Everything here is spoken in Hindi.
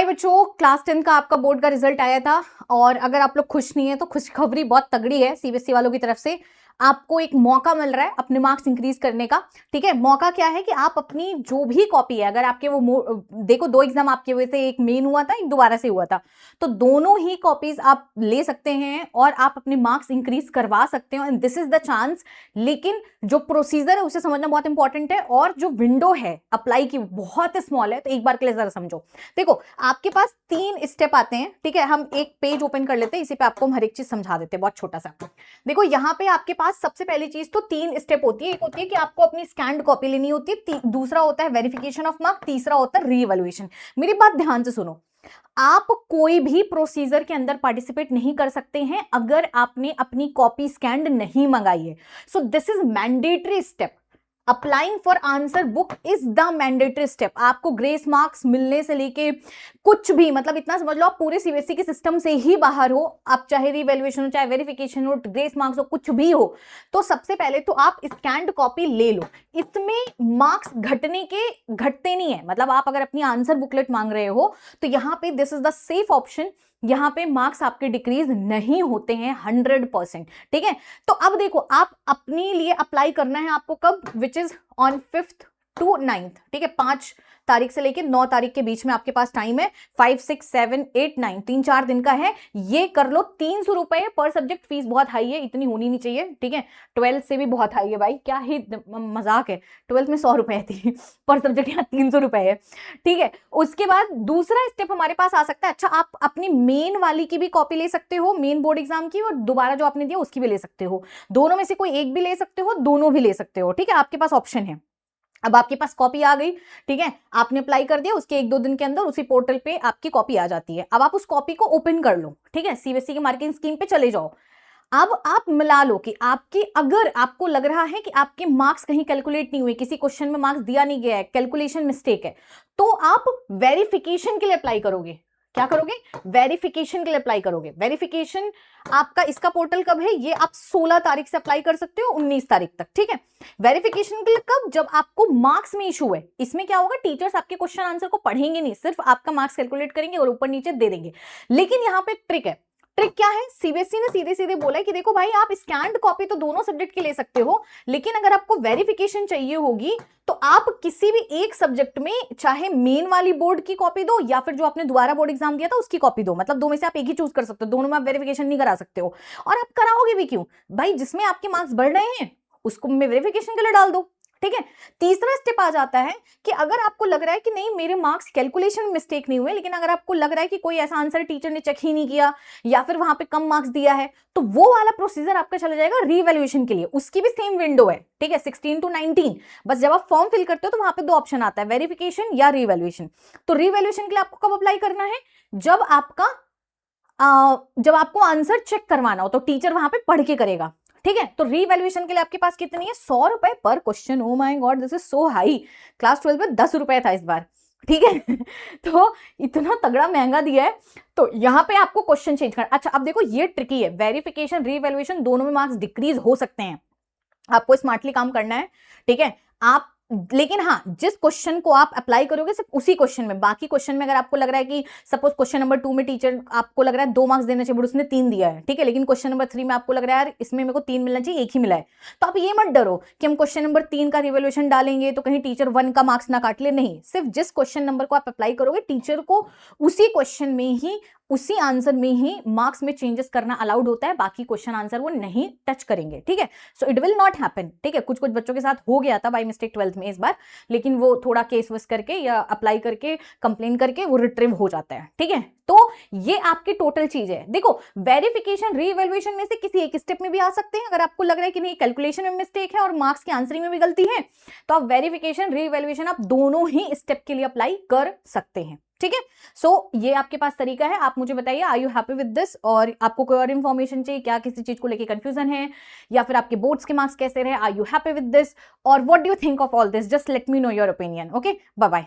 हाय बच्चों, क्लास 10 का आपका बोर्ड का रिजल्ट आया था और अगर आप लोग खुश नहीं है तो खुशखबरी बहुत तगड़ी है। सीबीएसई वालों की तरफ से आपको एक मौका मिल रहा है अपने मार्क्स इंक्रीज करने का। ठीक है, मौका क्या है कि आप अपनी जो भी कॉपी है, अगर आपके वो देखो 2 एग्जाम आपके हुए थे, एक मेन हुआ था, एक दोबारा से हुआ था, तो दोनों ही कॉपीज आप ले सकते हैं और आप अपने मार्क्स इंक्रीज करवा सकते हो and this is the chance. लेकिन जो प्रोसीजर है उसे समझना बहुत इंपॉर्टेंट है और जो विंडो है अप्लाई की बहुत स्मॉल है, तो एक बार के लिए जरा समझो। देखो आपके पास 3 स्टेप आते हैं। ठीक है, हम एक पेज ओपन कर लेते हैं, इसी पे आपको हम हर एक चीज समझा देते हैं बहुत छोटा सा। देखो यहाँ पे आपके पास सबसे पहली चीज तो 3 स्टेप होती है। एक होती है कि आपको अपनी स्कैन्ड कॉपी लेनी होती है, दूसरा होता है वेरिफिकेशन ऑफ मार्क, तीसरा होता है रीइवैल्यूएशन। मेरी बात ध्यान से सुनो, आप कोई भी प्रोसीजर के अंदर पार्टिसिपेट नहीं कर सकते हैं अगर आपने अपनी कॉपी स्कैन्ड नहीं मंगाई है। So this is mandatory step. Applying for answer book is the mandatory step. आपको ग्रेस मार्क्स मिलने से लेके कुछ भी, मतलब इतना समझ लो आप पूरे सीबीएसई के सिस्टम से ही बाहर हो, आप चाहे रीवैल्यूएशन हो, चाहे वेरिफिकेशन हो, ग्रेस मार्क्स हो, कुछ भी हो, तो सबसे पहले तो आप स्कैन्ड कॉपी ले लो। इसमें मार्क्स घटते नहीं है। मतलब आप अगर अपनी आंसर बुकलेट मांग रहे हो तो यहाँ पे this is the safe option, यहां पे मार्क्स आपके डिक्रीज नहीं होते हैं 100%। ठीक है, तो अब देखो आप अपने लिए अप्लाई करना है आपको कब, which is on 5th to 9th। ठीक है, 5 तारीख से लेकर 9 तारीख के बीच में आपके पास टाइम है। 5, 6, 7, 8, 9 3-4 दिन का है। ये कर लो। 300 रुपए पर सब्जेक्ट, फीस बहुत हाई है, इतनी होनी नहीं चाहिए। ठीक है, 12th से भी बहुत हाई है भाई, क्या ही मजाक है। 12th में 100 रुपए थी पर सब्जेक्ट, यहाँ 300 रुपए है। ठीक है, उसके बाद दूसरा स्टेप हमारे पास आ सकता है। अच्छा, आप अपनी मेन वाली की भी कॉपी ले सकते हो, मेन बोर्ड एग्जाम की, और दोबारा जो आपने दिया उसकी भी ले सकते हो। दोनों में से कोई एक भी ले सकते हो, दोनों भी ले सकते हो। ठीक है, आपके पास ऑप्शन है। अब आपके पास कॉपी आ गई, ठीक है, आपने अप्लाई कर दिया, उसके 1-2 दिन के अंदर उसी पोर्टल पे आपकी कॉपी आ जाती है। अब आप उस कॉपी को ओपन कर लो। ठीक है, सीबीएसई की मार्किंग स्कीम पे चले जाओ। अब आप मिला लो कि आपकी, अगर आपको लग रहा है कि आपके मार्क्स कहीं कैलकुलेट नहीं हुए, किसी क्वेश्चन में मार्क्स दिया नहीं गया है, कैलकुलेशन मिस्टेक है, तो आप वेरिफिकेशन के लिए अप्लाई करोगे। क्या करोगे? वेरिफिकेशन के लिए अप्लाई करोगे। वेरिफिकेशन आपका इसका पोर्टल कब है? ये आप 16 तारीख से अप्लाई कर सकते हो 19 तारीख तक। ठीक है, वेरिफिकेशन के लिए कब? जब आपको मार्क्स में इशू है। इसमें क्या होगा, टीचर्स आपके क्वेश्चन आंसर को पढ़ेंगे नहीं, सिर्फ आपका मार्क्स कैलकुलेट करेंगे और ऊपर नीचे दे देंगे। लेकिन यहाँ पे एक ट्रिक है। ट्रिक क्या है? सीबीएसई ने सीधे सीधे बोला है कि देखो भाई, आप स्कैन्ड कॉपी तो दोनों सब्जेक्ट की ले सकते हो, लेकिन अगर आपको वेरिफिकेशन चाहिए होगी तो आप किसी भी एक सब्जेक्ट में चाहे मेन वाली बोर्ड की कॉपी दो या फिर जो आपने दोबारा बोर्ड एग्जाम दिया था उसकी कॉपी दो। मतलब दो में से आप एक ही चूज कर सकते हो, दोनों में आप वेरिफिकेशन नहीं करा सकते हो। और आप कराओगे भी क्यों भाई? जिसमें आपके मार्क्स बढ़ रहे हैं उसको में वेरिफिकेशन के लिए डाल दो। ठीक है, तीसरा स्टेप आ जाता है कि अगर आपको लग रहा है कि नहीं मेरे मार्क्स कैलकुलेशन में मिस्टेक नहीं हुए, लेकिन अगर आपको लग रहा है कि कोई ऐसा आंसर टीचर ने चेक ही नहीं किया या फिर वहां पे कम मार्क्स दिया है, तो वो वाला प्रोसीजर आपका चला जाएगा रीवैल्यूएशन के लिए। उसकी भी सेम विंडो है। ठीक है, 16 to 19। बस जब आप फॉर्म फिल करते हो तो वहां पे 2 ऑप्शन आता है, वेरिफिकेशन या रीवैल्यूएशन। तो रीवैल्यूएशन के लिए आपको कब अप्लाई करना है? जब आपको आंसर चेक करवाना हो, तो टीचर वहां पे पढ़ के करेगा। ठीक है, तो रीवैल्यूएशन के लिए आपके पास कितनी है? 100 रुपए पर question. Oh my God, this is so high. Class 12 में 10 रुपए था इस बार। ठीक है तो इतना तगड़ा महंगा दिया है। तो यहां पे आपको क्वेश्चन चेंज करना। अच्छा, अब देखो ये ट्रिकी है, वेरिफिकेशन रीवैल्यूएशन दोनों में मार्क्स डिक्रीज हो सकते हैं, आपको स्मार्टली काम करना है। ठीक है, आप, लेकिन हाँ, जिस क्वेश्चन को आप अप्लाई करोगे सिर्फ उसी क्वेश्चन में, बाकी क्वेश्चन में अगर आपको लग रहा है कि सपोज क्वेश्चन नंबर 2 में टीचर आपको लग रहा है 2 मार्क्स देना चाहिए बट उसने 3 दिया है, ठीक है, लेकिन क्वेश्चन नंबर 3 में आपको लग रहा है यार इसमें मेरे को 3 मिलना चाहिए, 1 ही मिला है, तो आप ये मत डरो कि हम क्वेश्चन नंबर 3 का रिवोल्यूशन डालेंगे तो कहीं टीचर 1 का मार्क्स ना काट ले। नहीं, सिर्फ जिस क्वेश्चन नंबर को आप अप्लाई करोगे टीचर को उसी क्वेश्चन में ही, उसी आंसर में ही मार्क्स में चेंजेस करना अलाउड होता है, बाकी क्वेश्चन आंसर वो नहीं टच करेंगे। ठीक है, so it will not happen. ठीक है, कुछ कुछ बच्चों के साथ हो गया था बाय मिस्टेक 12th में इस बार, लेकिन वो थोड़ा केस वस करके या अप्लाई करके कंप्लेन करके वो रिट्रीव हो जाता है। ठीक है, तो ये आपकी टोटल चीज है। देखो, वेरिफिकेशन रीवैल्यूएशन में से किसी एक स्टेप में भी आ सकते हैं। अगर आपको लग रहा है कि नहीं कैलकुलेशन में मिस्टेक है और मार्क्स की आंसरिंग में भी गलती है, तो आप वेरिफिकेशन रीवैल्यूएशन आप दोनों ही स्टेप के लिए अप्लाई कर सकते हैं। ठीक है, सो ये आपके पास तरीका है। आप मुझे बताइए, are you happy with this? और आपको कोई और इंफॉर्मेशन चाहिए क्या? किसी चीज को लेके कंफ्यूजन है या फिर आपके बोर्ड्स के मार्क्स कैसे रहे? Are you happy with this or what do you think of all this? Just let me know your opinion. Okay, bye bye.